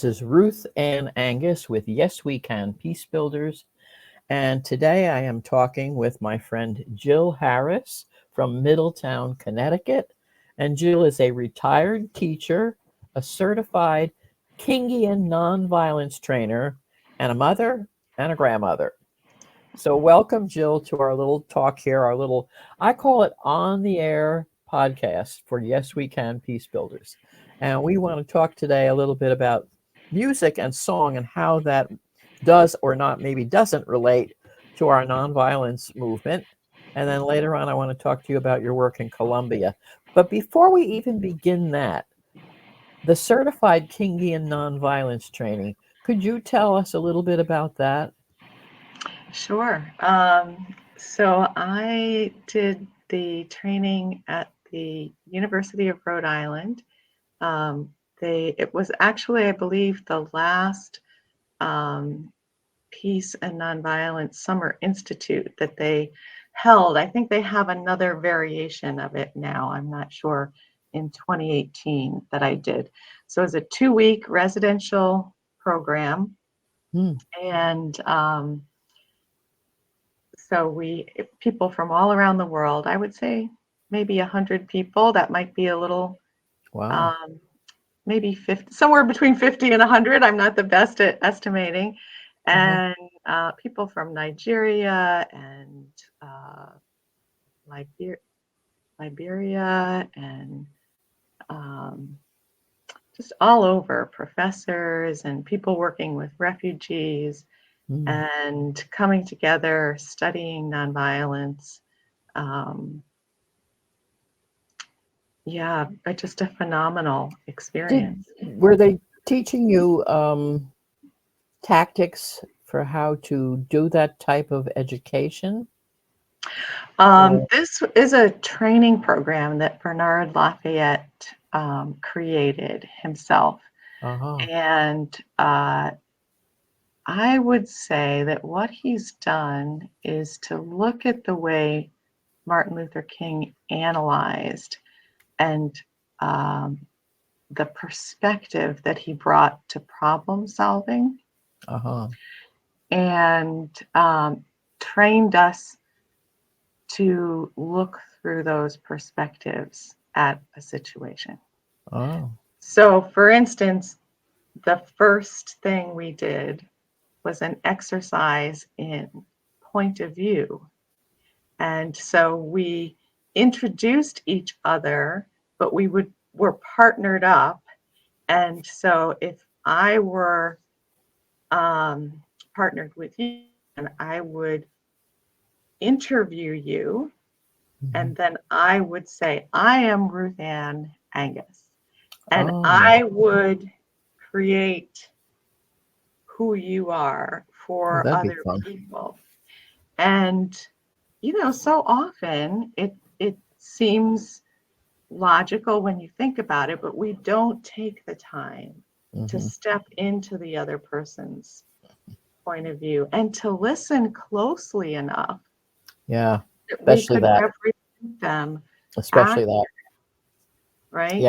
This is Ruth and Angus with Yes We Can Peacebuilders. And today I am talking with my friend Jill Harris from Middletown, Connecticut. And Jill is a retired teacher, a certified Kingian nonviolence trainer, and a mother and a grandmother. So welcome, Jill, to our little talk here, I call it on the air podcast for Yes We Can Peacebuilders. And we want to talk today a little bit about music and song and how that does or not, maybe doesn't relate to our nonviolence movement. And then later on, I want to talk to you about your work in Colombia. But before we even begin that, the Certified Kingian Nonviolence Training, could you tell us a little bit about that? Sure. So I did the training at the University of Rhode Island. It was actually, I believe, the last Peace and Nonviolence Summer Institute that they held. I think they have another variation of it now. I'm not sure, in 2018 that I did. So it was a 2-week residential program. And so people from all around the world, I would say maybe 100 people. That might be a little, Wow. maybe 50, somewhere between 50 and 100. I'm not the best at estimating. And people from Nigeria and Liberia and just all over, professors and people working with refugees. And coming together, studying nonviolence. Just a phenomenal experience. Were they teaching you tactics for how to do that type of education? This is a training program that Bernard Lafayette created himself. And I would say that what he's done is to look at the way Martin Luther King analyzed and the perspective that he brought to problem solving, and trained us to look through those perspectives at a situation. So, for instance, the first thing we did was an exercise in point of view. And so we introduced each other, but we were partnered up. And so if I were partnered with you, and I would interview you, and then I would say, I am Ruth Ann Angus. And I would create who you are for other people. And, so often it seems logical when you think about it, but we don't take the time to step into the other person's point of view and to listen closely enough. Yeah, especially that. Represent them. Especially that. Right?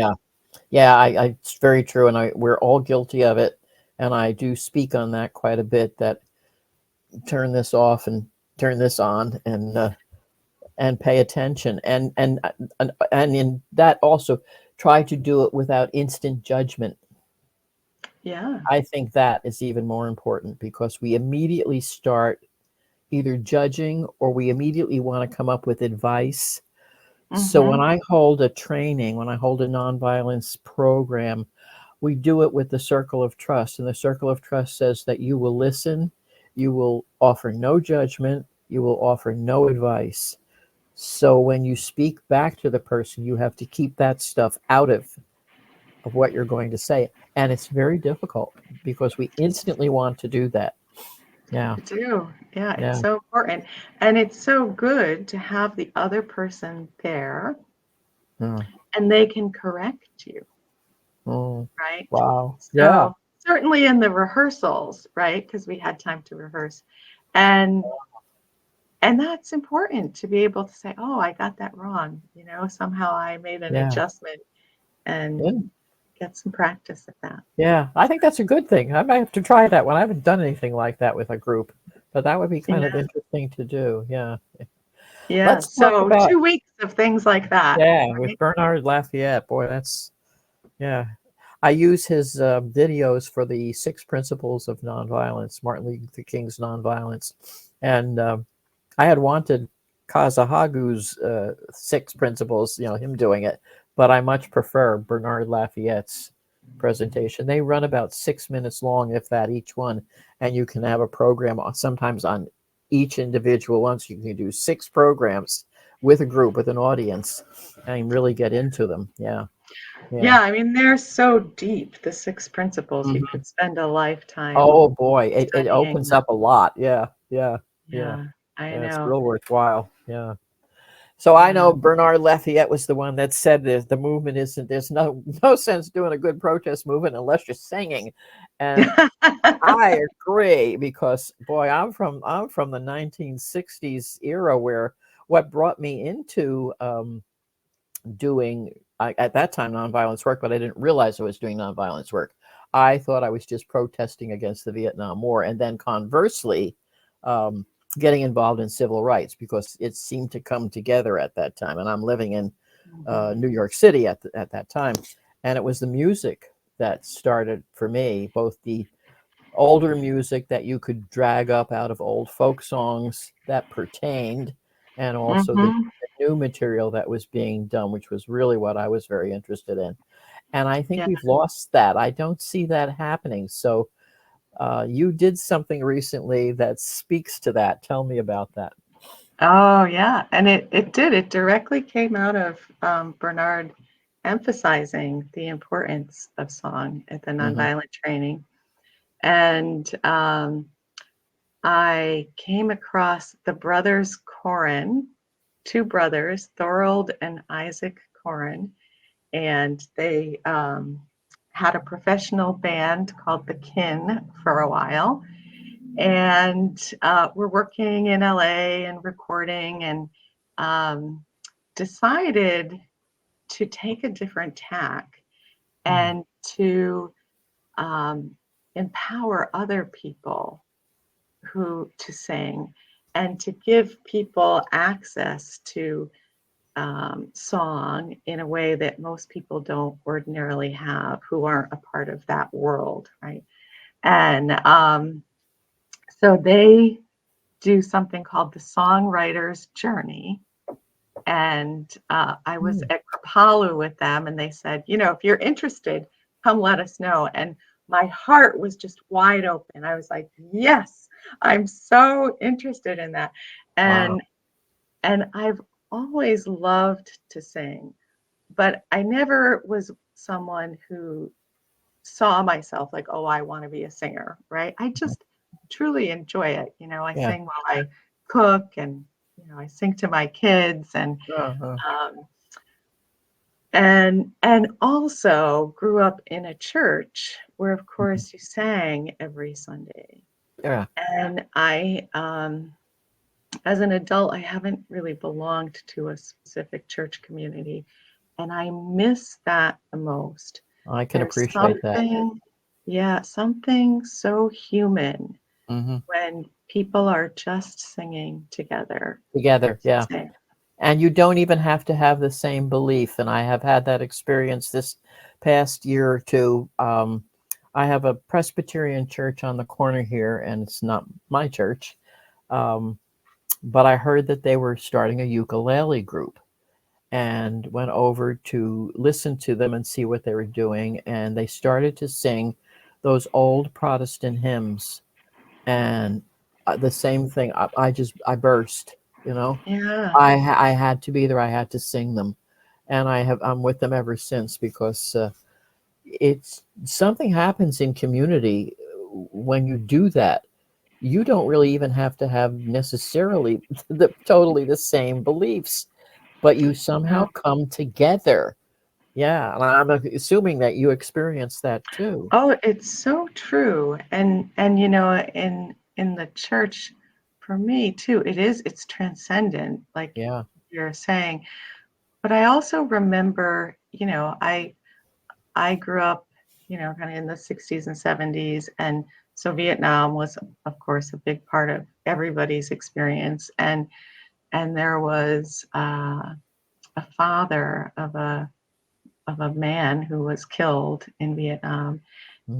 Yeah, it's very true, and we're all guilty of it. And I do speak on that quite a bit, that turn this off and turn this on, and pay attention. And in that also try to do it without instant judgment. Yeah. I think that is even more important, because we immediately start either judging or we immediately want to come up with advice. So when I hold a training, when I hold a nonviolence program, we do it with the circle of trust. And the circle of trust says that you will listen, you will offer no judgment, you will offer no advice. So when you speak back to the person, you have to keep that stuff out of what you're going to say. And it's very difficult, because we instantly want to do that. Yeah. We do. Yeah, it's so important. And it's so good to have the other person there, and they can correct you. Right? Wow. So certainly in the rehearsals, right? Because we had time to rehearse. And that's important, to be able to say, oh, I got that wrong. Somehow I made an adjustment. And get some practice at that. Yeah, I think that's a good thing. I might have to try that one. I haven't done anything like that with a group, but that would be kind of Yeah. interesting to do. Yeah. Yeah. Let's talk So about, 2 weeks of things like that, yeah, with right? Bernard Lafayette. Boy, that's, yeah. I use his videos for the 6 principles of nonviolence, Martin Luther King's nonviolence. And I had wanted Kazahagu's 6 principles, him doing it, but I much prefer Bernard Lafayette's presentation. They run about 6 minutes long, if that, each one, and you can have a program sometimes on each individual one. So you can do 6 programs with a group, with an audience, and really get into them. Yeah. Yeah. Yeah, I mean, they're so deep, the 6 principles. You Mhm. could spend a lifetime Oh boy, it studying opens them. up a lot. Yeah. Yeah. Yeah. Yeah, I Yeah. It's know. real worthwhile. Yeah. So I Yeah. know Bernard Lafayette was the one that said that the movement isn't, there's no sense doing a good protest movement unless you're singing. And I agree, because boy, I'm from the 1960s era, where what brought me into doing, at that time, nonviolence work, but I didn't realize I was doing nonviolence work. I thought I was just protesting against the Vietnam War, and then conversely, um, getting involved in civil rights, because it seemed to come together at that time. And I'm living in New York City at that time, and it was the music that started for me, both the older music that you could drag up out of old folk songs that pertained, and also the Mm-hmm. new material that was being done, which was really what I was very interested in. And I think Yeah. we've lost that. I don't see that happening. So you did something recently that speaks to that. Tell me about that. Oh, yeah. And it did. It directly came out of Bernard emphasizing the importance of song at the Hmm. nonviolent training. And I came across the brothers Koren, 2 brothers, Thorold and Isaac Koren, and they had a professional band called the Kin for a while, and were working in LA and recording, and um, decided to take a different tack and to um, empower other people to sing, and to give people access to song in a way that most people don't ordinarily have, who aren't a part of that world, right? And so they do something called the Songwriter's Journey. And I was Mm. at Kripalu with them, and they said, if you're interested, come let us know. And my heart was just wide open. I was like, yes, I'm so interested in that. Wow. And I've always loved to sing, but I never was someone who saw myself like, oh, I want to be a singer, right? I just truly enjoy it. I Yeah. sing while I cook, and I sing to my kids, Uh-huh. um, and also grew up in a church where, of Mhm. course, you sang every Sunday. Yeah. And I, as an adult, I haven't really belonged to a specific church community, and I miss that the most. I can There's appreciate that. something so human Hmm. when people are just singing together. Together. Yeah. Sing. And you don't even have to have the same belief. And I have had that experience this past year or two. I have a Presbyterian church on the corner here, and it's not my church. Um, but I heard that they were starting a ukulele group, and went over to listen to them and see what they were doing. And they started to sing those old Protestant hymns. And the same thing, I burst, you know. Yeah. I had to be there. I had to sing them, and I'm with them ever since, because it's something happens in community when you do that. You don't really even have to have necessarily totally the same beliefs, but you somehow No. come together. Yeah, and I'm assuming that you experienced that too. Oh, it's so true. And in the church, for me too, it's transcendent, like Yeah. you're saying. But I also remember, I grew up, kind of in the 60s and 70s, and so Vietnam was, of course, a big part of everybody's experience. And there was a father of a man who was killed in Vietnam,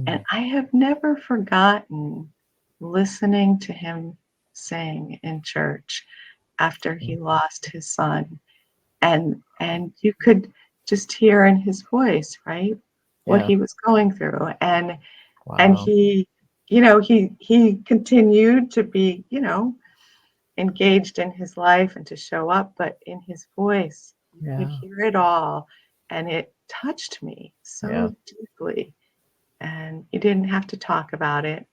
and I have never forgotten listening to him sing in church after he lost his son, and you could just hear in his voice, right, what Yeah. he was going through. And Wow. he, he continued to be, engaged in his life and to show up, but in his voice, you could Yeah. hear it all, and it touched me Yeah. so deeply. And you didn't have to talk about it.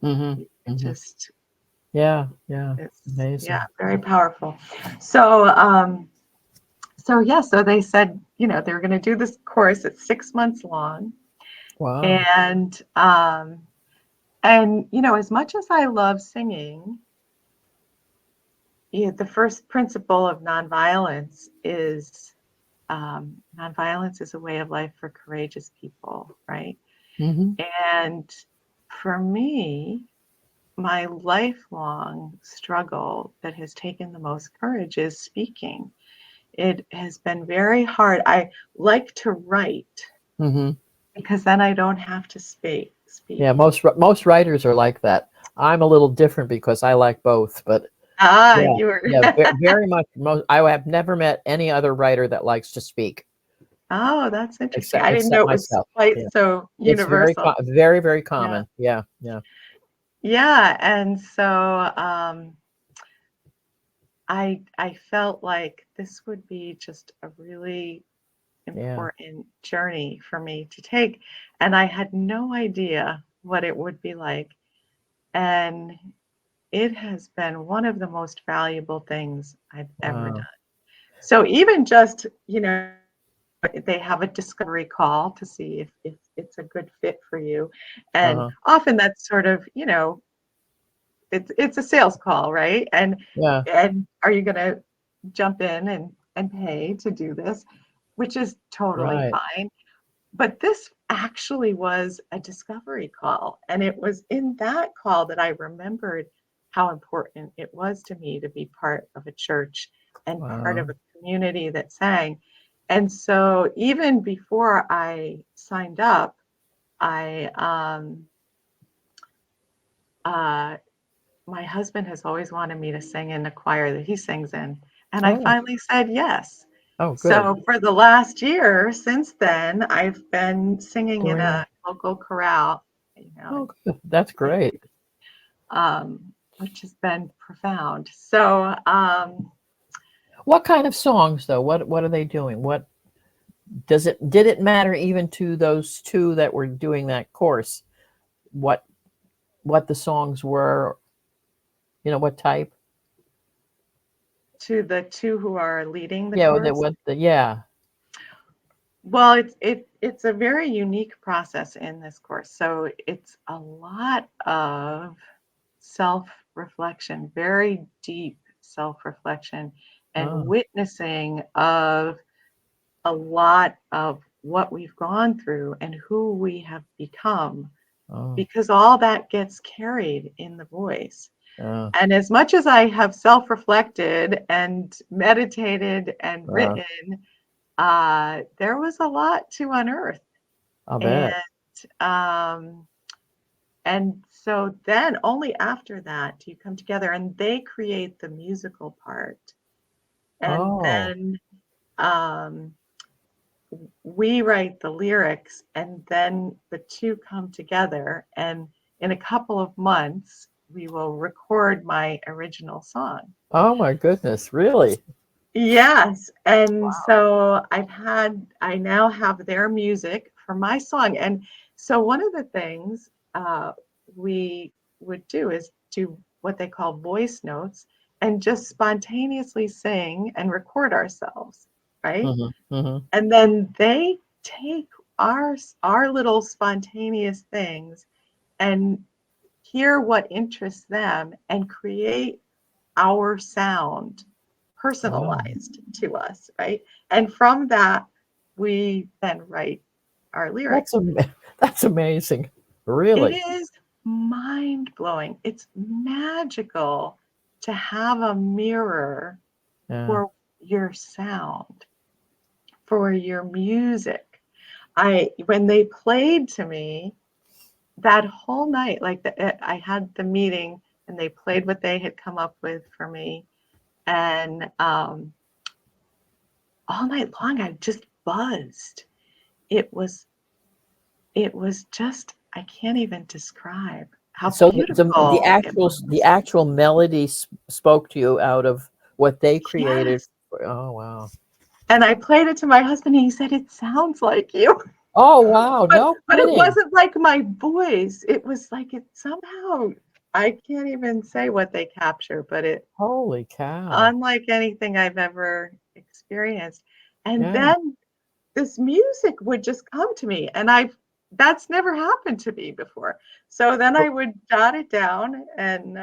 Mm-hmm. You could Mm-hmm. just, Yeah. Yeah. yeah, Amazing. very powerful. So, so they said, they were going to do this course. It's 6 months long. Wow. And as much as I love singing, the first principle of nonviolence is nonviolence is a way of life for courageous people, right? Mm-hmm. And for me, my lifelong struggle that has taken the most courage is speaking. It has been very hard. I like to write Mm-hmm. because then I don't have to speak. Yeah. Most writers are like that. I'm a little different because I like both, but yeah, You were. yeah, very much. I have never met any other writer that likes to speak, Oh, that's interesting. I didn't know except it was myself. quite Yeah, so it's universal. very, very Yeah. common. Yeah, yeah, Yeah. And so I felt like this would be just a really yeah. important journey for me to take. And I had no idea what it would be like. And it has been one of the most valuable things I've ever Wow. done. So even just, they have a discovery call to see if it's a good fit for you. And Uh-huh. often that's sort of, it's a sales call, right? Yeah. And are you going to jump in and pay to do this, which is totally Right. fine. But this actually was a discovery call. And it was in that call that I remembered how important it was to me to be part of a church and part of Wow. a community that sang. And so even before I signed up, I uh, my husband has always wanted me to sing in the choir that he sings in. And I Oh. finally said yes. Oh, good. So for the last year since then, I've been singing in Doing a that. local chorale, Oh, good. That's great. which has been profound. So What kind of songs, though? What are they doing? What did it matter even to those two that were doing that course? What what the songs were? What type? to the two who are leading the Yeah. That course, what the yeah. well, it's a very unique process in this course. So it's a lot of self-reflection, very deep self-reflection, and Oh. witnessing of a lot of what we've gone through and who we have become, Oh. because all that gets carried in the voice. Uh, And as much as I have self-reflected and meditated and uh, written, there was a lot to unearth. I'll And bet. um, and so then only after that do you come together and they create the musical part. And Oh. then um, we write the lyrics, and then the two come together. And in a couple of months, we will record my original song. Oh my goodness, really? Yes. And so I now have their music for my song. And so one of the things we would do is do what they call voice notes and just spontaneously sing and record ourselves, right? Hmm. Hmm. And then they take our little spontaneous things and hear what interests them and create our sound Wow. personalized to us, right? And from that, we then write our That's lyrics. that's amazing. It Really. is mind blowing. It's magical to have a mirror Yeah. for your sound, for your music. When they played to me that whole night, I had the meeting and they played what they had come up with for me, and all night long I just buzzed. It was it was just, I can't even describe how So beautiful it the was. actual melody spoke to you out of what they created. Yes. Oh wow. And I played it to my husband and he said, it sounds like you. Oh wow. No But it kidding. wasn't like my voice. It was like it somehow, I can't even say what they capture, but it Holy cow. unlike anything I've ever experienced. And Yeah. then this music would just come to me, and that's never happened to me before. So then I would jot it down and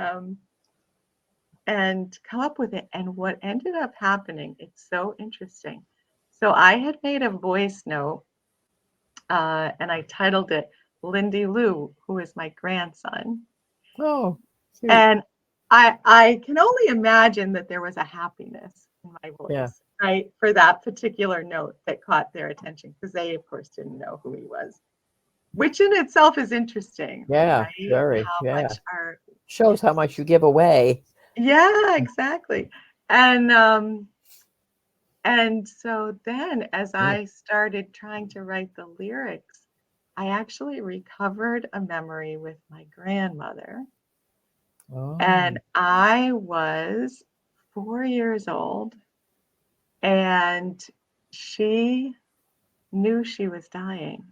come up with it. And what ended up happening, it's so interesting. So I had made a voice note, and I titled it Lindy Lou, who is my grandson. Oh, cute. And I can only imagine that there was a happiness in my Yeah. voice, right, for that particular note that caught their attention, because they, of course, didn't know who he was, which in itself is interesting, Yeah. right? Very. How Yeah. much our Shows how much you give away. yeah, exactly. And and so then as Yeah. I started trying to write the lyrics, I actually recovered a memory with my grandmother. Oh. And I was 4 years old, and she knew she was dying,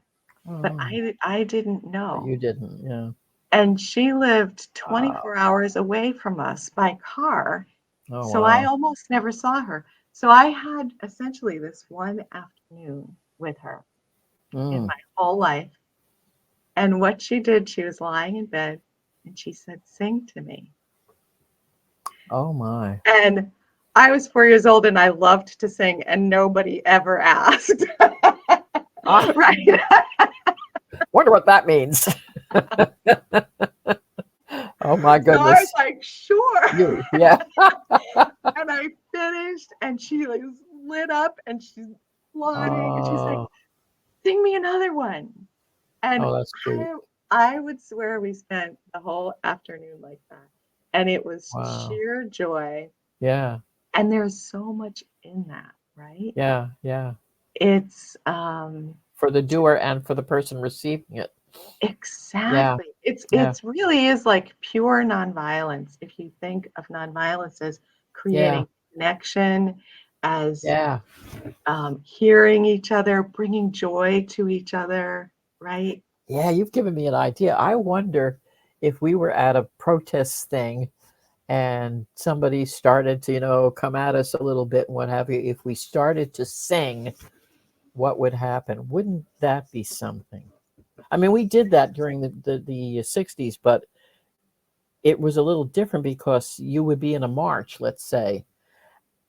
but Oh. I didn't But you know. didn't. Yeah. And she lived Wow. 24 hours away from us by car. Oh So I wow. almost never saw her. So I had essentially this one afternoon with her in Mm. my whole life. And what she did, she was lying in bed and she said, "Sing to me." Oh my. And I was 4 years old and I loved to sing, and nobody ever asked. I Right. wonder what that means. Oh my So I was goodness. like, sure. You. Yeah. And I finished, and she like lit up and she's applauding, and she's like, Oh. sing me another one. And Oh, that's cute. I would swear we spent the whole afternoon like that. And it was Wow. sheer joy. Yeah. And there's so much in that, right? Yeah. Yeah. It's For the doer and for the person receiving it. Yeah. exactly. Yeah. It's really is like pure nonviolence. If you think of nonviolence as Yeah. creating connection, as Yeah. hearing each other, bringing joy to each other, right? Yeah. You've given me an idea. I wonder if we were at a protest thing and somebody started to, come at us a little bit and what have you, if we started to sing, what would happen? Wouldn't that be something? I mean, we did that during the 60s, but it was a little different because you would be in a march, let's say,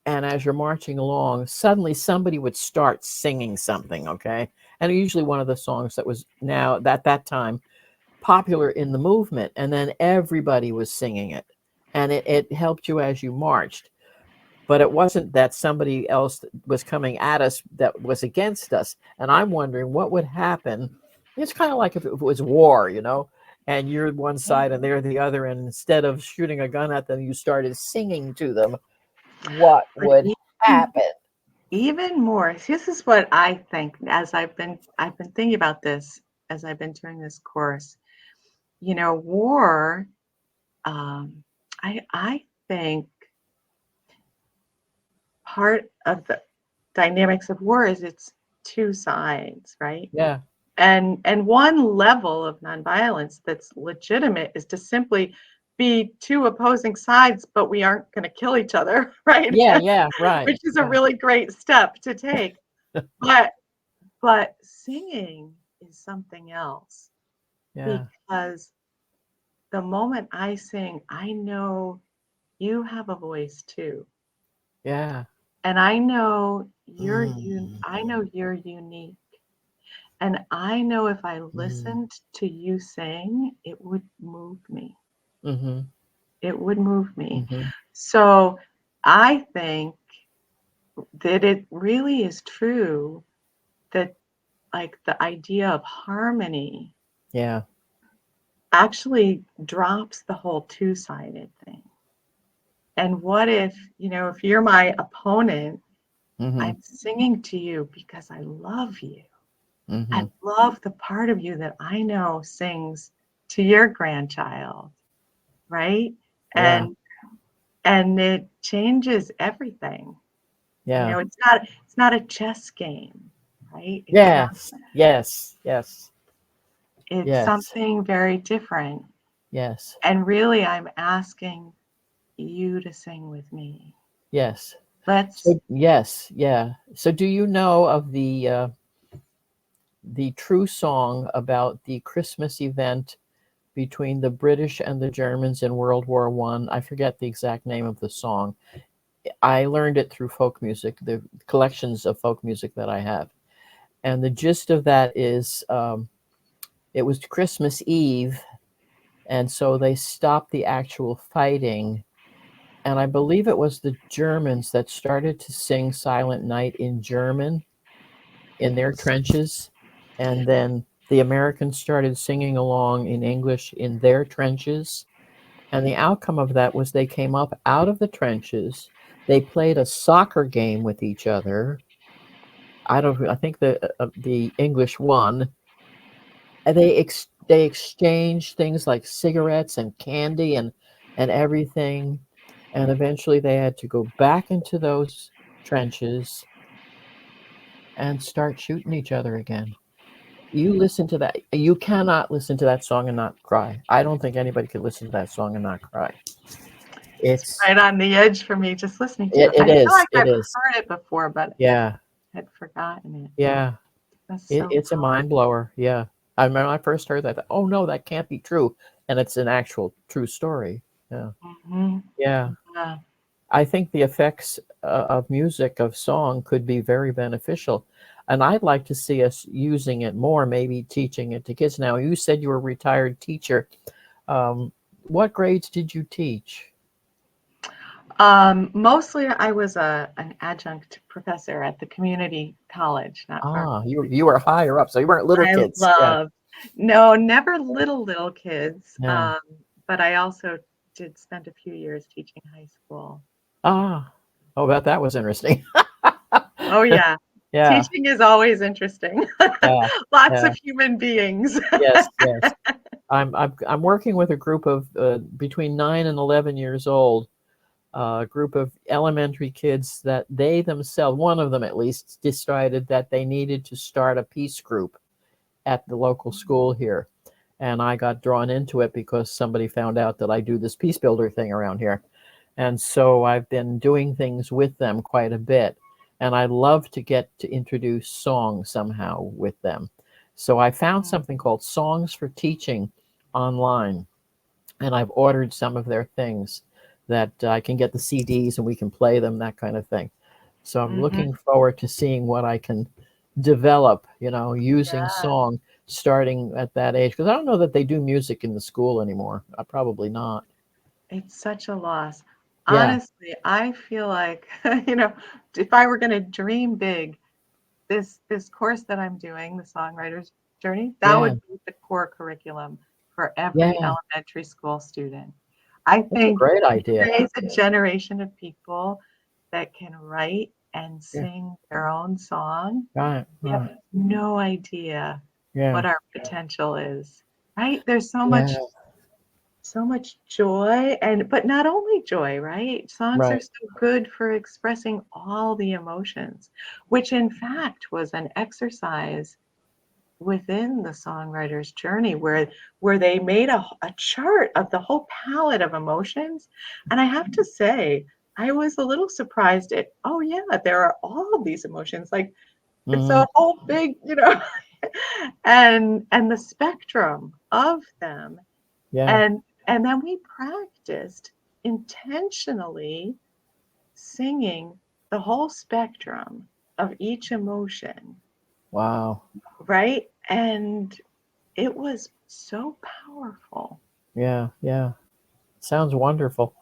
and as you're marching along, suddenly somebody would start singing something, okay? And usually one of the songs that was now, at that time, popular in the movement, and then everybody was singing it. And it helped you as you marched. But it wasn't that somebody else was coming at us that was against us. And I'm wondering what would happen. It's kind of like if it was war, and you're one side and they're the other, and instead of shooting a gun at them, you started singing to them. What But would happen? even more, this is what I think as I've been thinking about this as I've been doing this course. War, I think part of the dynamics of war is it's two sides, right? Yeah, And one level of nonviolence that's legitimate is to simply be two opposing sides, but we aren't going to kill each other, right? yeah, yeah, right. Which is a Yeah, really great step to take. But singing is something else, yeah, because the moment I sing, I know you have a voice too. yeah. And I know Mm. I know you're unique. And I know if I Mm-hmm. listened to you sing, it would move me. Mm-hmm. It would move me. Mm-hmm. So I think that it really is true that like the idea of harmony Yeah. actually drops the whole two-sided thing. And what if, if you're my opponent, Mm-hmm. I'm singing to you because I love you. Mm-hmm. I love the part of you that I know sings to your grandchild, right? Yeah. And it changes everything. Yeah. It's not a chess game, right? Yes. Yes. Yes. It's Yes. something very different. Yes. And really I'm asking you to sing with me. Yes. Let's So yes. Yeah. So do you know of the true song about the Christmas event between the British and the Germans in World War One? I forget the exact name of the song. I learned it through folk music, the collections of folk music that I have. And the gist of that is it was Christmas Eve, and so they stopped the actual fighting. And I believe it was the Germans that started to sing Silent Night in German in their trenches. And then the Americans started singing along in English in their trenches. And the outcome of that was they came up out of the trenches. They played a soccer game with each other. I think the English won. And they exchanged things like cigarettes and candy and everything. And eventually they had to go back into those trenches and start shooting each other again. You listen to that. You cannot listen to that song and not cry. I don't think anybody could listen to that song and not cry. It's right on the edge for me just listening to it, it. it I feel is. like It I've is. heard it before, but Yeah. had forgotten it. Yeah. That's so It's a mind blower. Yeah. I remember when I first heard that. I thought, oh no, that can't be true. And it's an actual true story. Yeah. hmm Yeah. Yeah. I think the effects of music, of song, could be very beneficial. And I'd like to see us using it more, maybe teaching it to kids. Now, you said you were a retired teacher. What grades did you teach? Mostly I was an adjunct professor at the community college, not far Ah, from you were higher up, so you weren't little I kids. Yeah. love. No, never little kids. Yeah. But I also did spend a few years teaching high school. Ah. Oh, that was interesting. Oh yeah. Yeah. Teaching is always interesting. Yeah. Lots Yeah. of human beings. Yes. Yes. I'm working with a group of between 9 and 11 years old, a group of elementary kids that they themselves, one of them at least, decided that they needed to start a peace group at the local school here. And I got drawn into it because somebody found out that I do this peace builder thing around here. And so I've been doing things with them quite a bit. And I love to get to introduce song somehow with them. So I found something called Songs for Teaching online, and I've ordered some of their things that I can get the CDs and we can play them, that kind of thing. So I'm hmm looking forward to seeing what I can develop, using Yeah, song starting at that age. Because I don't know that they do music in the school anymore. Probably not. it's such a loss. Yeah. Honestly, I feel like, you know, if I were going to dream big, this course that I'm doing, the Songwriter's Journey, that Yeah. would be the core curriculum for every Yeah. elementary school student. I That's a think great it idea. creates a generation of people that can write and Yeah. sing their own song. Right. We have Right. no idea Yeah. what our potential is, right? There's Yeah. so much joy, and but not only joy, right? Songs are Right. so good for expressing all the emotions, which in fact was an exercise within the songwriter's journey where they made a chart of the whole palette of emotions. And I have to say, I was a little surprised at, oh yeah, there are all of these emotions. Like it's Hmm. a whole big, and the spectrum of them. Yeah. And then we practiced intentionally singing the whole spectrum of each emotion Wow. right? And it was so powerful. Yeah. Yeah. Sounds wonderful.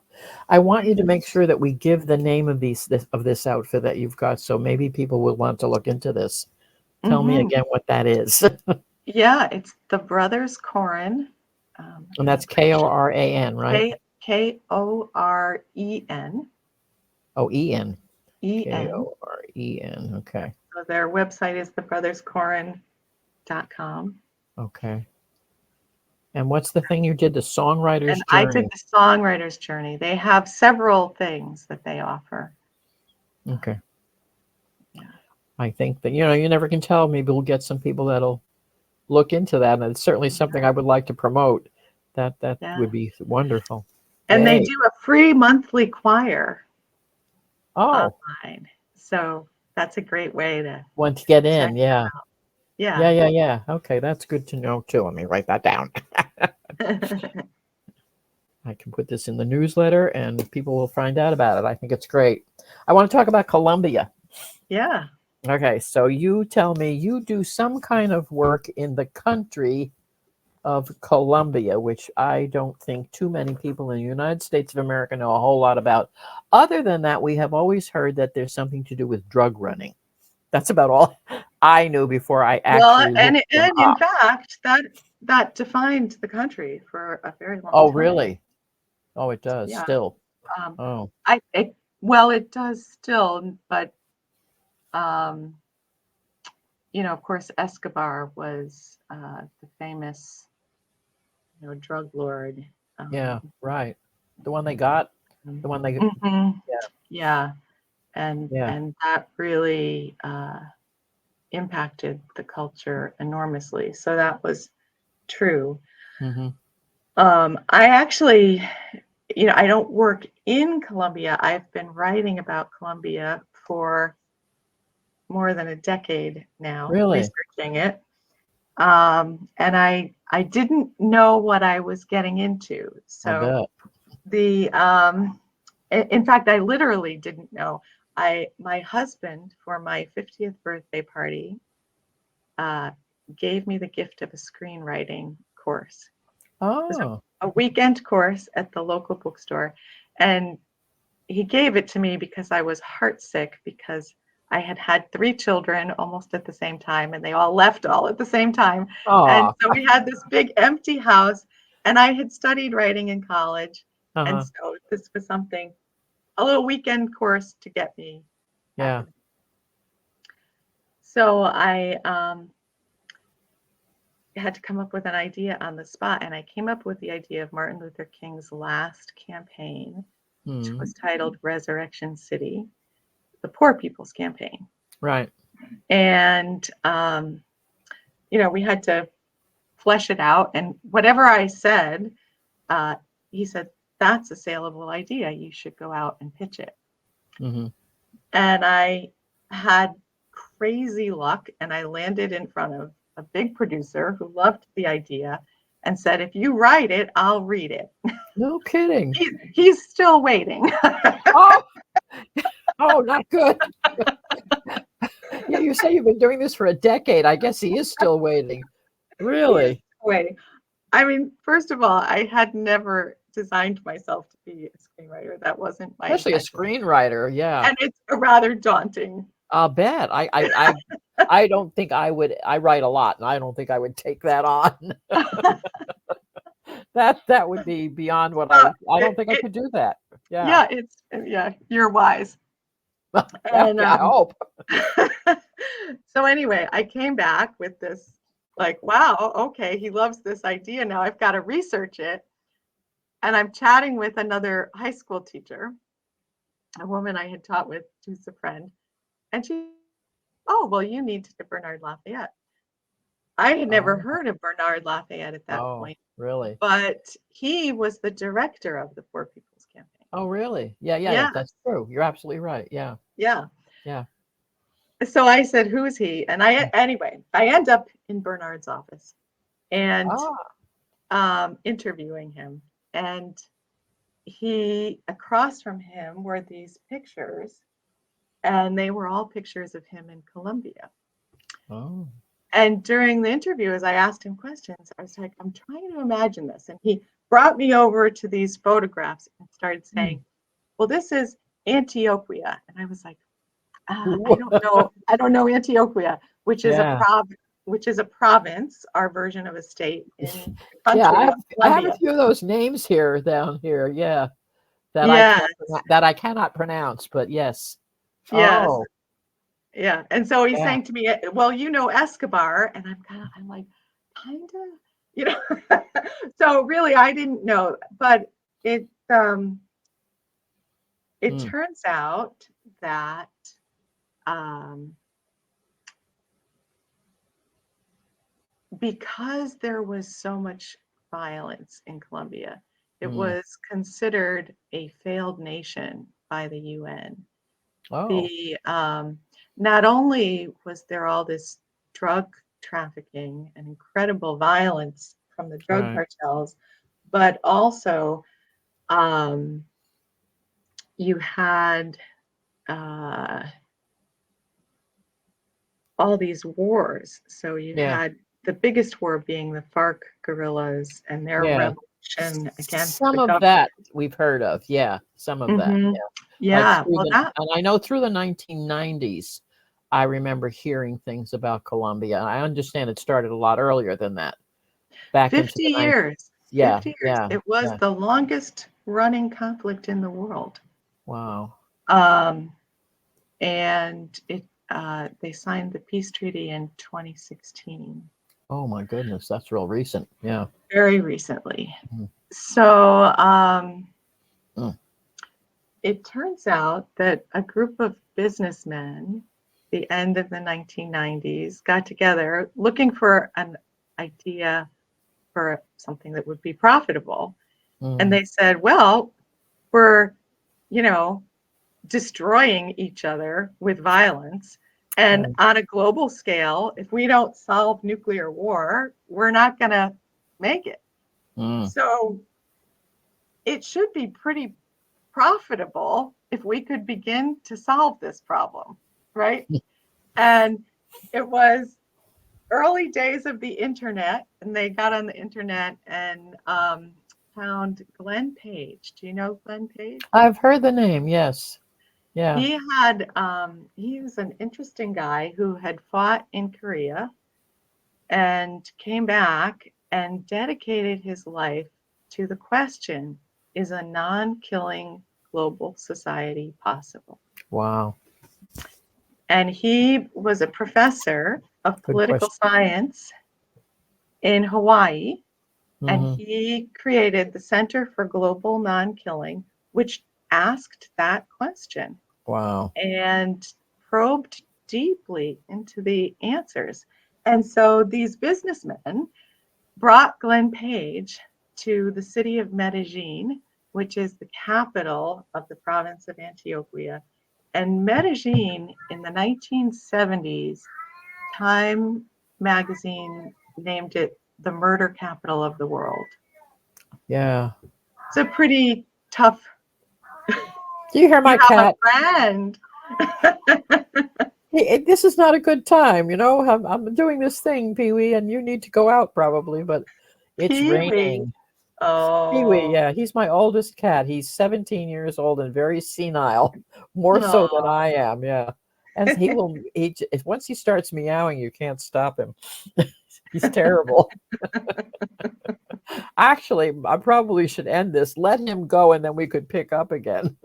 I want you to make sure that we give the name of this outfit that you've got, so maybe people will want to look into this. Tell me Hmm. again what that is. Yeah, it's the Brothers Koren. And that's Koran, right? Koren. Oh, En. En. Koren. Okay. So their website is thebrotherscoren.com. Okay. And what's the thing you did? The songwriter's And I did journey. the songwriter's journey. They have several things that they offer. Okay. Yeah. I think that, you never can tell. Maybe we'll get some people that'll look into that. And it's certainly something I would like to promote. That Yeah. would be wonderful. And they Yay. do a free monthly choir Oh, online. So that's a great way to want to get check in. Yeah. out. Yeah. Yeah. Okay. That's good to know too. Let me write that down. I can put this in the newsletter and people will find out about it. I think it's great. I want to talk about Colombia. Yeah. Okay. So you tell me you do some kind of work in the country of Colombia, which I don't think too many people in the United States of America know a whole lot about. Other than that, we have always heard that there's something to do with drug running. That's about all I knew before I Well, actually and looked them in up. fact, that defined the country for a very long Oh, time. really? Oh, it does Yeah. still. Um, Oh, well, it does still, but of course, Escobar was the famous, drug lord. yeah, right. The one they got, the one they, Mhm. yeah, Yeah, and yeah. and that really impacted the culture enormously. So that was true. Hmm. I actually, I don't work in Colombia. I've been writing about Colombia for more than a decade now, Really? researching it. And I didn't know what I was getting into. I So bet. in fact, I literally didn't know. My husband, for my 50th birthday party, uh, gave me the gift of a screenwriting course. It was Oh, a weekend course at the local bookstore, and he gave it to me because I was heartsick because I had had 3 children almost at the same time, and they all left all at the same time. And oh, so we had this big empty house, and I had studied writing in college. And uh-huh. so this was a little weekend course to get me Yeah. happening. So I had to come up with an idea on the spot, and I came up with the idea of Martin Luther King's last campaign, which Hmm. was titled Resurrection City, the Poor People's Campaign. Right. And we had to flesh it out, and whatever I said, he said, that's a saleable idea, you should go out and pitch it. Hmm. And I had crazy luck, and I landed in front of a big producer who loved the idea and said, if you write it, I'll read it. No kidding. He's still waiting. Oh, oh, not good. Yeah, you say you've been doing this for a decade. I guess he is still waiting. He is Really? still waiting. I mean, first of all, I had never designed myself to be a screenwriter. That wasn't my Especially a intention. screenwriter. Yeah. And it's a rather daunting. I'll bet. I don't think I would. I write a lot, and I don't think I would take that on. That would be beyond what I. I don't think I could do that. Yeah. Yeah, you're wise. Yeah. And Yeah. I hope. so anyway, I came back with this, like, wow, okay, he loves this idea. Now I've got to research it. And I'm chatting with another high school teacher, a woman I had taught with, who's a friend. And she, oh, well, you need to Bernard Lafayette. I had never Oh. heard of Bernard Lafayette at that Oh. point, Really? but he was the director of the Poor People's Campaign. Oh, really? Yeah. Yeah. Yeah, That's true. You're absolutely right. Yeah. yeah. Yeah. So I said, who's he? And anyway, I end up in Bernard's office and interviewing him. And across from him were these pictures, and they were all pictures of him in Colombia. Oh. And during the interview, as I asked him questions, I was like, I'm trying to imagine this. And he brought me over to these photographs and started saying, well, this is Antioquia. And I was like, I don't know. I don't know Antioquia, which is Yeah. a province, our version of a state in the country Yeah, of I have a Colombia. few of those names down here. Yeah, that Yeah, I cannot pronounce, but yes. yes, Oh, yeah. And so he's yeah. saying to me, well, you know Escobar, and I'm like, kind of, you know. So really, I didn't know, but it turns out that because there was so much violence in Colombia, it was considered a failed nation by the UN. Oh, Not only was there all this drug trafficking and incredible violence from the drug right. cartels, but also you had all these wars. So you Yeah. had the biggest war being the FARC guerrillas and their Yeah. revolution against Some the of government. that we've heard of. Yeah, some of that. Mhm. Yeah. Like Yeah, well, that and I know through the 1990s, I remember hearing things about Colombia. And I understand it started a lot earlier than that, back into 50 the 90s. years, Yeah, 50 years. yeah, It was yeah. the longest running conflict in the world. Wow. And they signed the peace treaty in 2016, Oh my goodness, that's real recent. Yeah. very recently. Mm. So Mm. it turns out that a group of businessmen, the end of the 1990s, got together looking for an idea for something that would be profitable. And they said, well, we're, you know, destroying each other with violence. And Mm. on a global scale, if we don't solve nuclear war, we're not going to make it. Mm. So it should be pretty profitable if we could begin to solve this problem, right? And it was early days of the internet, and they got on the internet and found Glenn Page. Do you know Glenn Page? I've heard the name, yes. Yeah. He was an interesting guy who had fought in Korea and came back and dedicated his life to the question, is a non-killing global society possible? Wow. And he was a professor of Good political question. science in Hawaii, and Mhm. he created the Center for Global Non-Killing, which asked that question Wow. and probed deeply into the answers. And so these businessmen brought Glenn Page to the city of Medellin, which is the capital of the province of Antioquia. And Medellin in the 1970s, Time magazine named it the murder capital of the world. Yeah. It's a pretty tough. Do you hear You my have a cat? friend. This is not a good time, you know. I'm doing this thing, Pee-wee, and you need to go out probably, but it's Pee-wee. raining. Pee-wee, Oh. yeah, he's my oldest cat. He's 17 years old and very senile, more so than Oh. I am. Yeah, and once he starts meowing, you can't stop him. He's terrible. Actually, I probably should end this. Let him go, and then we could pick up again.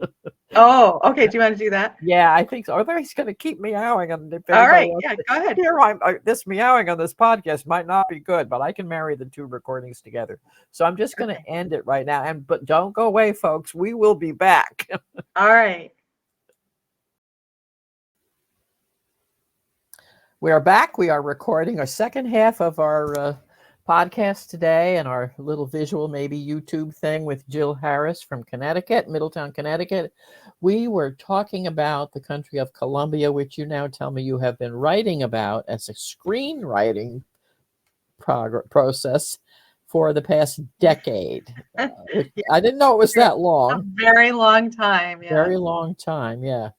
Oh, okay. Do you want to do that? Yeah, I think so. Although he's going to keep meowing, and if All anybody right. else Yeah, go ahead. this meowing on this podcast might not be good, but I can marry the two recordings together. So I'm just going to end it right now. But don't go away, folks. We will be back. All right. We are back. We are recording our second half of our podcast today, and our little visual, maybe YouTube thing with Jill Harris from Connecticut, Middletown, Connecticut. We were talking about the country of Colombia, which you now tell me you have been writing about as a screenwriting process for the past decade. Which I didn't know it was that A long. very long time. Yeah. Very long time, yeah.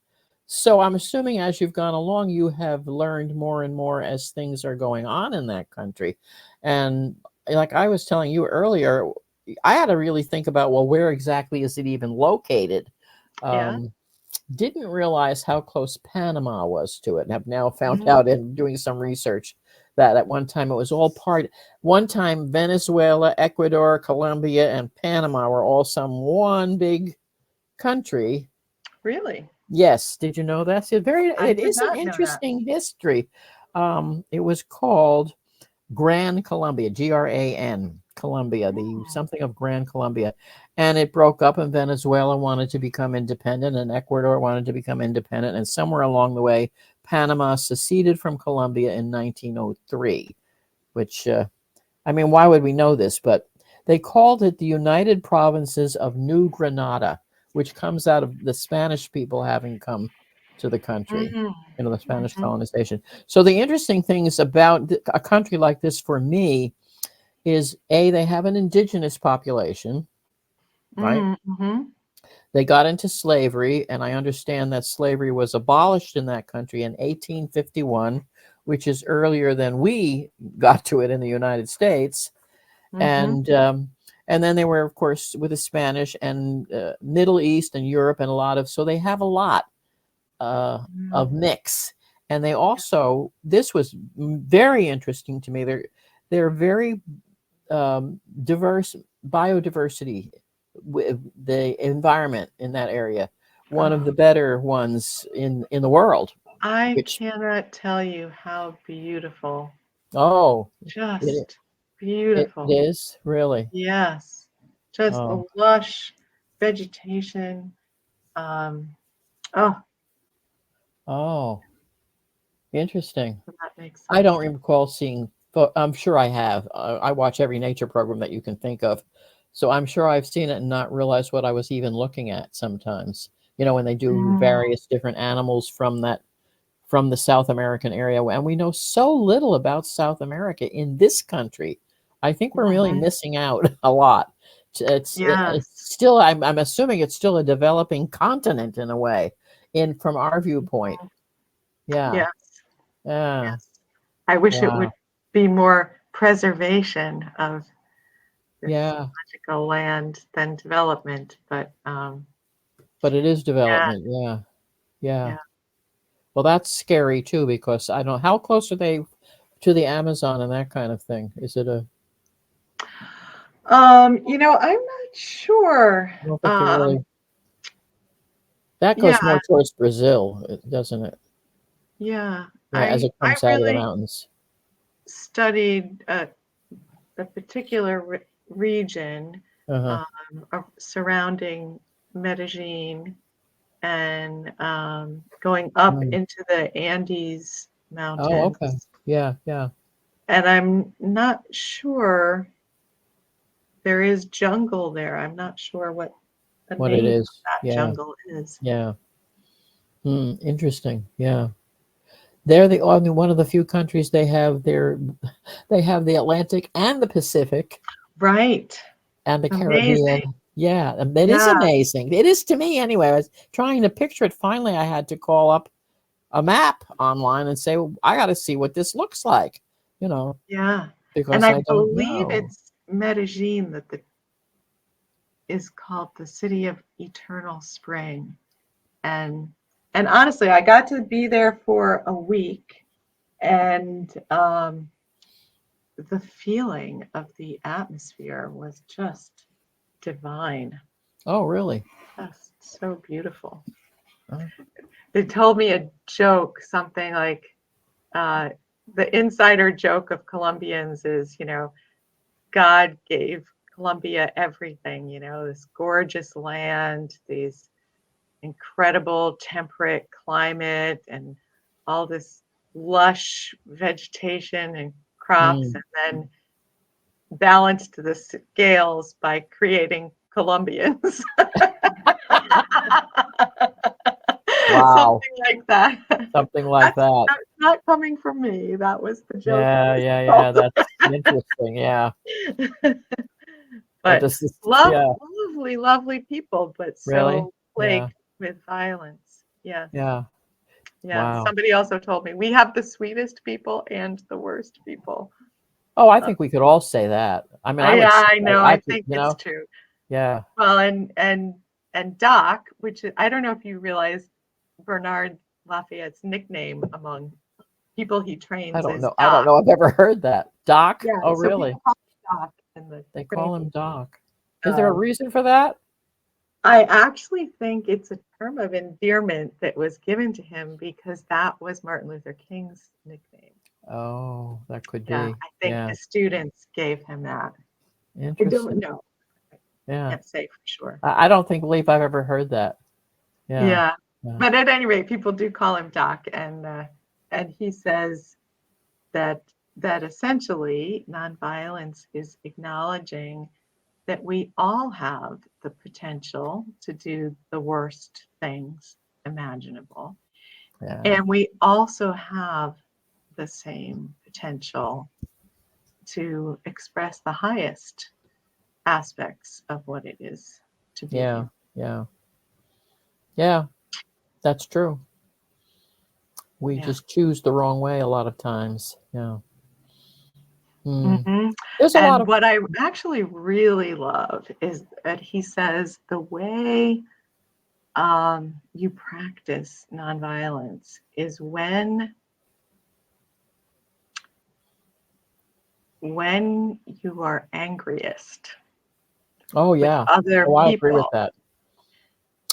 So I'm assuming as you've gone along, you have learned more and more as things are going on in that country. And like I was telling you earlier, I had to really think about, well, where exactly is it even located? Yeah. Um, didn't realize how close Panama was to it, and have now found Mhm. out in doing some research that at one time it was all part. One time, Venezuela, Ecuador, Colombia, and Panama were all some one big country. Really? Yes, did you know that? I It did is an not know that. interesting history. It was called Gran Colombia, Gran Colombia, the Mm. something of Gran Colombia, and it broke up, and Venezuela wanted to become independent, and Ecuador wanted to become independent, and somewhere along the way, Panama seceded from Colombia in 1903. Which, I mean, why would we know this? But they called it the United Provinces of New Granada, which comes out of the Spanish people having come to the country, Mhm. the Spanish Mhm. colonization. So the interesting things about a country like this for me is A, they have an indigenous population, right? Mhm. They got into slavery, and I understand that slavery was abolished in that country in 1851, which is earlier than we got to it in the United States. Mhm. And then they were, of course, with the Spanish and Middle East and Europe, and a lot of, so they have a lot of Mhm. mix. And they also, this was very interesting to me. They're very diverse, biodiversity with the environment in that area, one of Oh, the better ones in the world. I Which, cannot tell you how beautiful. oh, it Just it beautiful. is really. Yes. Just Oh, the lush vegetation. Um, oh, oh, interesting. that makes I sense don't to recall seeing, but I'm sure I have. I watch every nature program that you can think of. So I'm sure I've seen it and not realized what I was even looking at sometimes. When they do me. various different animals from the South American area, and we know so little about South America in this country. I think we're really Mhm. missing out a lot. It's Yes. still, I'm assuming it's still a developing continent in a way, in from our viewpoint. Yeah, Yes. yeah, Yes. I wish it yeah, would be more preservation of this yeah. magical land than development, but But it is yeah, development. Yeah, yeah. yeah. Well, that's scary too, because I don't know how close are they to the Amazon and that kind of thing. Is it a? I'm not sure. I don't think they're really. That Yeah, goes more towards Brazil, doesn't it? yeah. Yeah, as it I comes out of the really mountains. studied a particular region Uh-huh. um, surrounding Medellin and going up Mm. into the Andes Oh, okay. Mountains. Yeah, yeah. And I'm not sure there is jungle there. I'm not sure what the What it name of is. that Yeah, jungle is. yeah. Hmm, interesting. Yeah. They're the only one of the few countries they have the Atlantic and the Pacific Right. and the Caribbean. Amazing. Yeah, and that is Yeah. amazing. It is to me anyway. I was trying to picture it. Finally, I had to call up a map online and say, well, I got to see what this looks like, you know, Yeah. And because I I don't believe know. it's Medellin that is called the city of eternal spring. And and honestly, I got to be there for a week and the feeling of the atmosphere was just divine. Oh, really? Just so beautiful. Oh, They told me a joke, something like uh, the insider joke of Colombians is, God gave Colombia everything, this gorgeous land, these incredible temperate climate, and all this lush vegetation and crops, mm, and then balanced the scales by creating Colombians. wow. Something like that. Something like that. That's not coming from me. That was the joke that Yeah, was yeah, yeah. told. That's interesting. Yeah. But But this is, yeah, lovely, lovely people, but really? so Yeah, plagued with violence. Yes. yeah. Yeah. Wow. Somebody also told me we have the sweetest people and the worst people. Oh, I think we could all say that. I mean, I would Yeah, say, I know. I I could, think it's true. yeah. Well, and Doc, which I don't know if you realize Bernard Lafayette's nickname among people he I trains don't is know. I don't Doc. know. I've ever heard that. Doc? Yeah, Oh, so really? people call him Doc in the They call training. him Doc. Is there a Um, reason for that? I actually think it's a term of endearment that was given to him because that was Martin Luther King's nickname. Oh, that could Yeah, be. I think Yeah. his students gave him that. I don't Interesting. know. Yeah. Can't say for sure. I don't believe I've ever heard that. Yeah. Yeah, Yeah. but at any rate, people do call him Doc, and he says that essentially nonviolence is acknowledging that we all have the potential to do the worst things imaginable, Yeah. and we also have the same potential to express the highest aspects of what it is to be Yeah. human. Yeah. Yeah. That's true. We Yeah. just choose the wrong way a lot of times. Yeah. Hmm. hmm There's a lot And of, what I actually really love is that he says the way you practice nonviolence is when you are angriest oh, with yeah. other Oh, I agree with people. that.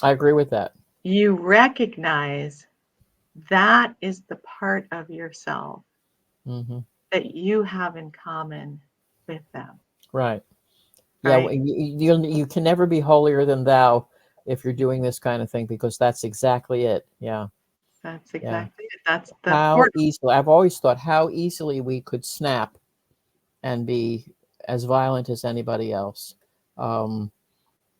I agree with that. You recognize that is the part of yourself Hmm. that you have in common with them, Right. Yeah. right? You can never be holier than thou if you're doing this kind of thing, because that's exactly it. Yeah. That's Yeah. exactly it. That's the How portal. easily, I've always thought how easily we could snap and be as violent as anybody else. Um,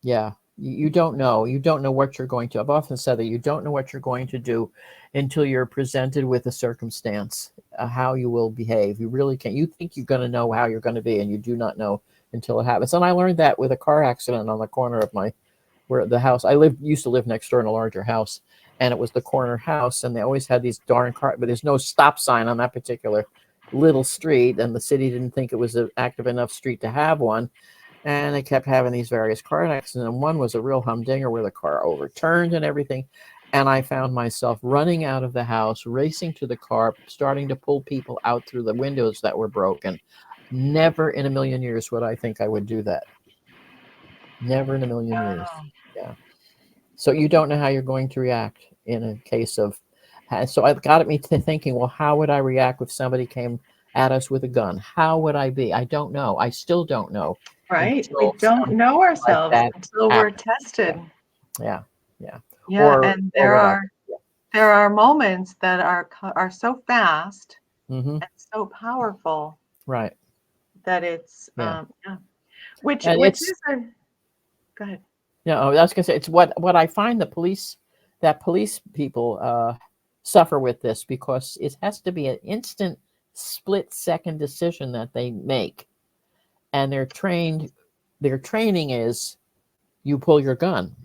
yeah, you don't know. You don't know what you're going to. I've often said that you don't know what you're going to do until you're presented with a circumstance, how you will behave. You really can't. You think you're going to know how you're going to be, and you do not know until it happens. And I learned that with a car accident on the corner of where the house I used to live next door in a larger house, and it was the corner house, and they always had these darn car, but there's no stop sign on that particular little street, and the city didn't think it was an active enough street to have one, and they kept having these various car accidents, and one was a real humdinger where the car overturned and everything, and I found myself running out of the house, racing to the car, starting to pull people out through the windows that were broken. Never in a million years would I think I would do that. Never in a million years. Oh, Yeah. So you don't know how you're going to react in a case of. So it got me to thinking, well, how would I react if somebody came at us with a gun? How would I be? I don't know. I still don't know right. We until don't something know like ourselves that until we're happens. tested. Yeah, yeah, Yeah, and or whatever. there are moments that are so fast Hmm. and so powerful Right. that it's Yeah. yeah. Which And which it's, is a go ahead. I was gonna say, it's what I find that police people suffer with this, because it has to be an instant split-second decision that they make, and their training is you pull your gun.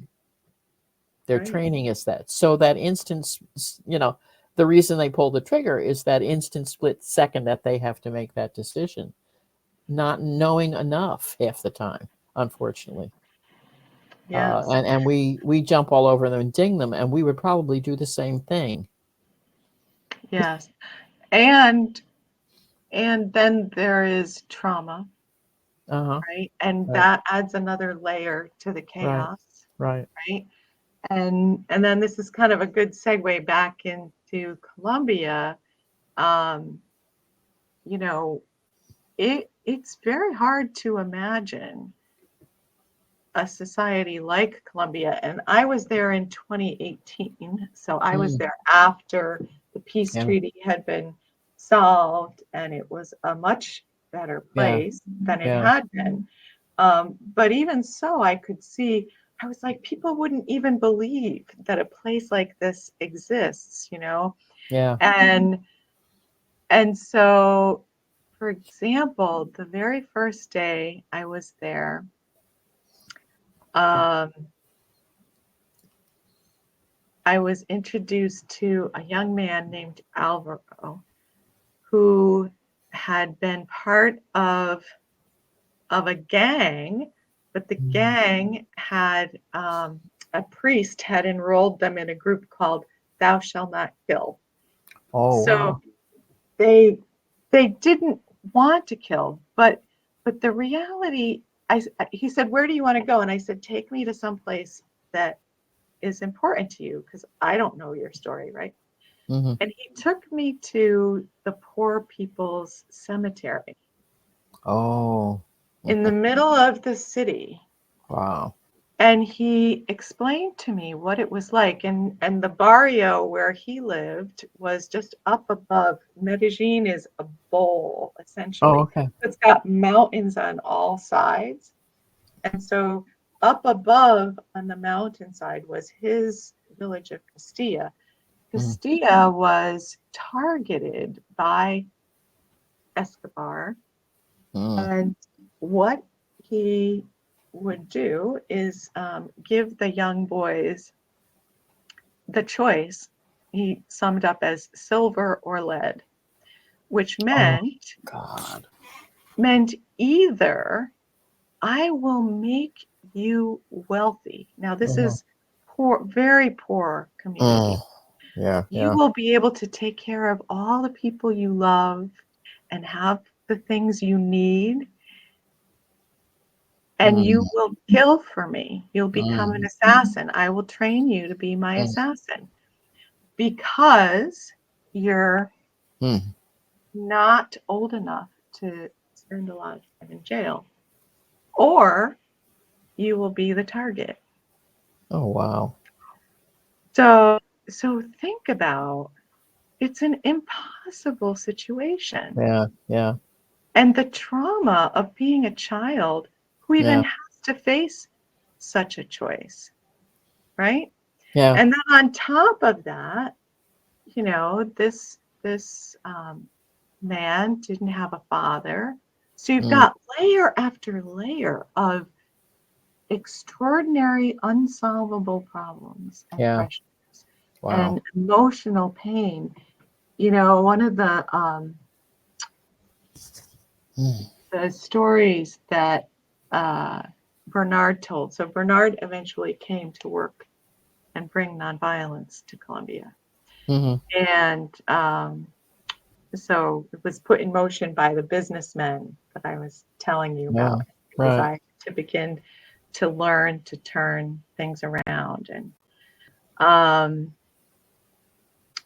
Their Right. training is that. So that instance, the reason they pull the trigger is that instant split second that they have to make that decision, not knowing enough half the time, unfortunately. Yes. And we jump all over them and ding them, and we would probably do the same thing. Yes. And then there is trauma, Uh-huh. right? And Right. that adds another layer to the Right. chaos, Right. right? And then this is kind of a good segue back into Colombia. Um, you know, it's very hard to imagine a society like Colombia. And I was there in 2018, so I was Mm, there after the peace yeah. treaty had been solved, and it was a much better Yeah. place than it Yeah. had been. But even so, I could see, I was like, people wouldn't even believe that a place like this exists, you know? Yeah. And so, for example, the very first day I was there, um, I was introduced to a young man named Alvaro who had been part of a gang, but the gang had a priest had enrolled them in a group called Thou Shalt Not Kill. Oh, So wow. they didn't want to kill, but the reality, he said, where do you want to go? And I said, take me to some place that is important to you, because I don't know your story, right? Hmm. And he took me to the poor people's cemetery Oh, in the middle of the city. wow. And he explained to me what it was like. And the barrio where he lived was just up above. Medellin is a bowl, Oh, essentially. okay. It's got mountains on all sides. And so up above on the mountainside was his village of Castilla. Mm, Castilla was targeted by Escobar. mm, And what he would do is give the young boys the choice. He summed up as silver or lead, which oh, meant God. either I will make you wealthy. Now this Mhm. is poor, very poor Mm, community. yeah, You yeah. will be able to take care of all the people you love and have the things you need, and Mm, you will kill for me. You'll become an mm, assassin. I will train you to be my mm, assassin because you're mm. not old enough to spend a lot of time in jail, or you will be the target. Oh, wow. So think about, it's an impossible situation. Yeah, yeah, And the trauma of being a child who even yeah, has to face such a choice, right? yeah. And then on top of that, this man didn't have a father. So you've Mm, got layer after layer of extraordinary unsolvable problems and yeah. pressures Wow. and emotional pain. One of Mm, the stories that uh, Bernard told. So Bernard eventually came to work and bring nonviolence to Colombia. mhm. And so it was put in motion by the businessmen that I was telling you Yeah, about, because right. I had to begin to learn to turn things around. Um,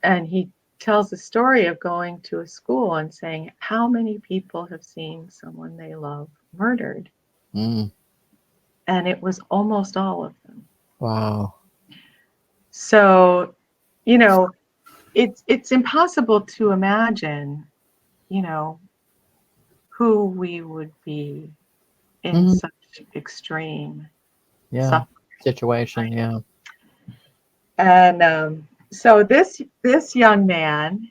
and he tells the story of going to a school and saying, how many people have seen someone they love murdered? Mm, And it was almost all of them. wow. So, you know, it's impossible to imagine, you know, who we would be in Mhm. such extreme Yeah. suffering. Situation. Yeah. And so this young man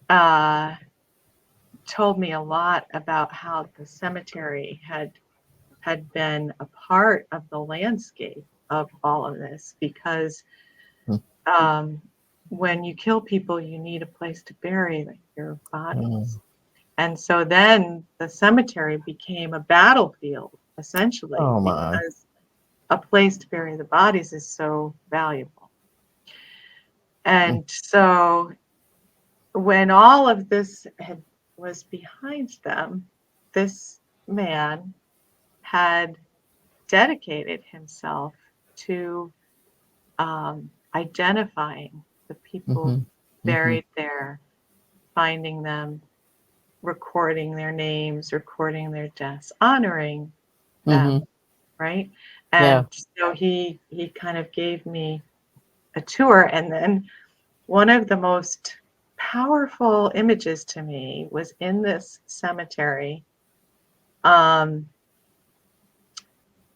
uh, told me a lot about how the cemetery had been a part of the landscape of all of this, because Mm, um, when you kill people, you need a place to bury your bodies. mm. And so then the cemetery became a battlefield, essentially, Oh, my. because a place to bury the bodies is so valuable. Mm, And so when all of this was behind them, this man had dedicated himself to identifying the people mhm, mhm, buried there, finding them, recording their names, recording their deaths, honoring them, mhm. right? Yeah. And so he kind of gave me a tour, and then one of the most powerful images to me was in this cemetery. Um,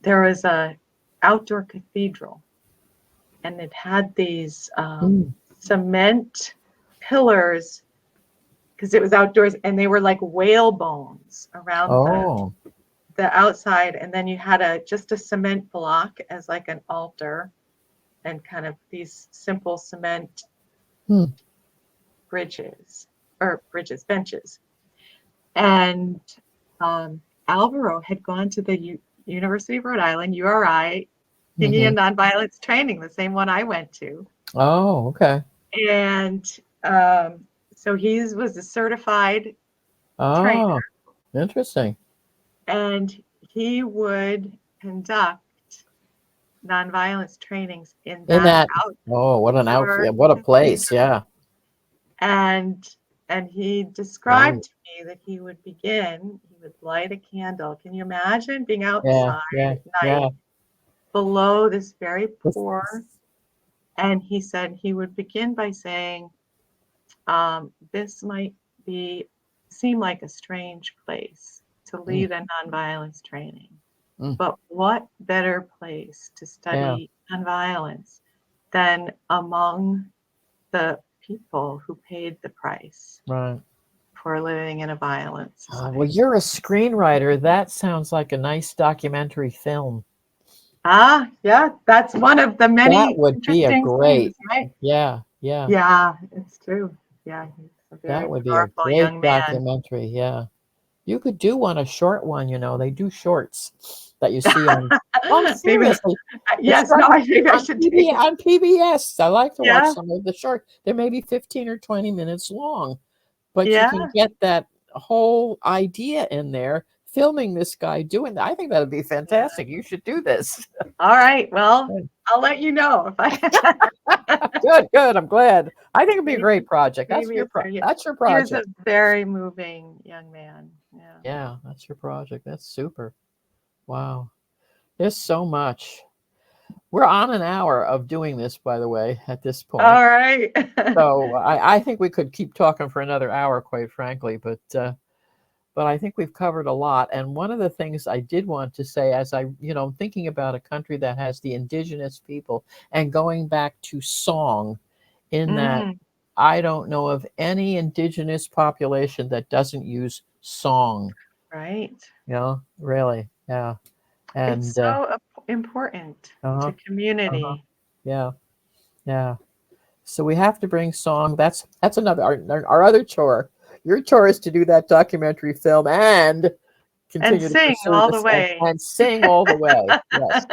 there was a outdoor cathedral, and it had these Mm. cement pillars, because it was outdoors, and they were like whale bones around Oh. the outside, and then you had just a cement block as like an altar, and kind of these simple cement Hmm. benches. And Alvaro had gone to the University of Rhode Island, URI, singing and nonviolence training, the same one I went to. Oh, okay. And so he was a certified trainer. Oh, interesting. And he would conduct nonviolence trainings in that outdoor. Oh, what an outfit! What a place! Yeah. And he described to me that he would light a candle. Can you imagine being outside at night below this very poor? And he said he would begin by saying, this might seem like a strange place to lead a nonviolence training. But what better place to study nonviolence than among the people who paid the price for living in a violent society? Well, you're a screenwriter. That sounds like a nice documentary film. Yeah, that's one of the many. That would be a great, things, right? Yeah, it's true. Yeah, he's a very that would be a powerful great young man. documentary. Yeah, you could do a short one. They do shorts that you see on. Oh, seriously. Yes, no, I think I should take it. On PBS. I like to watch some of the short. They're maybe 15 or 20 minutes long, but you can get that whole idea in there. Filming this guy doing that, I think that would be fantastic. You should do this. All right. Well, I'll let you know if I. Good. I'm glad. I think it'd be a great project. That's your project. He was a very moving young man. Yeah, that's your project. That's super. Wow. There's so much. We're on an hour of doing this, by the way, at this point. All right. So I think we could keep talking for another hour, quite frankly, but I think we've covered a lot. And one of the things I did want to say, as I'm thinking about a country that has the indigenous people and going back to song, in that I don't know of any indigenous population that doesn't use song. Right. Really. Yeah. And it's so important to community. Yeah. So we have to bring song. That's another our other chore. Your chore is to do that documentary film and continue and sing all the way. And sing all the way. Yes.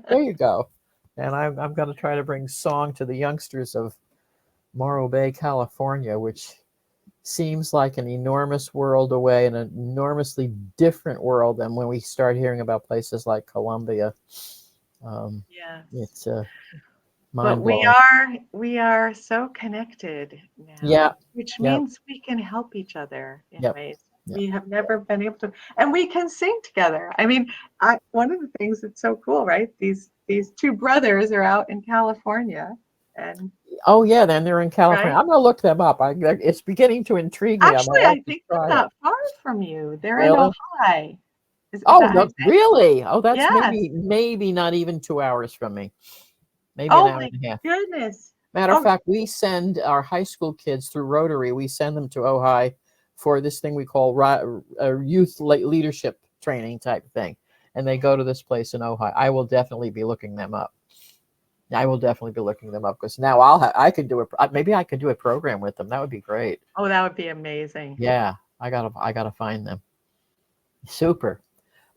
There you go. And I'm going to try to bring song to the youngsters of Morro Bay, California, which seems like an enormous world away, an enormously different world than when we start hearing about places like Colombia. It's but we are so connected now, which means we can help each other in ways we have never been able to, and we can sing together. I mean, one of the things that's so cool, right? These two brothers are out in California, and then they're in California. Right? I'm going to look them up. It's beginning to intrigue me. Actually, I think they're not far from you. They're in Ojai. Really? Oh, that's maybe not even 2 hours from me. Maybe an hour and a half. Goodness. Matter of fact, we send our high school kids through Rotary. We send them to Ojai for this thing we call youth leadership training type thing. And they go to this place in Ojai. I will definitely be looking them up. Because now I could do maybe I could do a program with them. That would be great. Oh, that would be amazing. Yeah, I gotta find them. Super.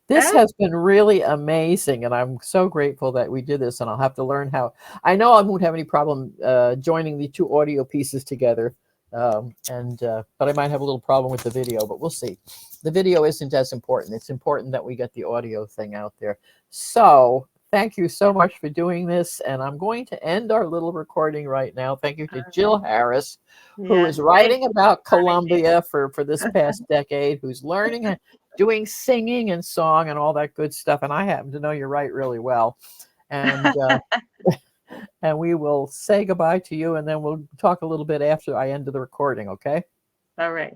This has been really amazing, and I'm so grateful that we did this, and I'll have to learn how. I know I won't have any problem joining the two audio pieces together, but I might have a little problem with the video, but we'll see. The video isn't as important. It's important that we get the audio thing out there. So thank you so much for doing this, and I'm going to end our little recording right now. Thank you to Jill Harris, who is writing about Colombia for this past decade, who's learning doing singing and song and all that good stuff. And I happen to know you write really well. And and we will say goodbye to you, and then we'll talk a little bit after I end the recording, okay? All right.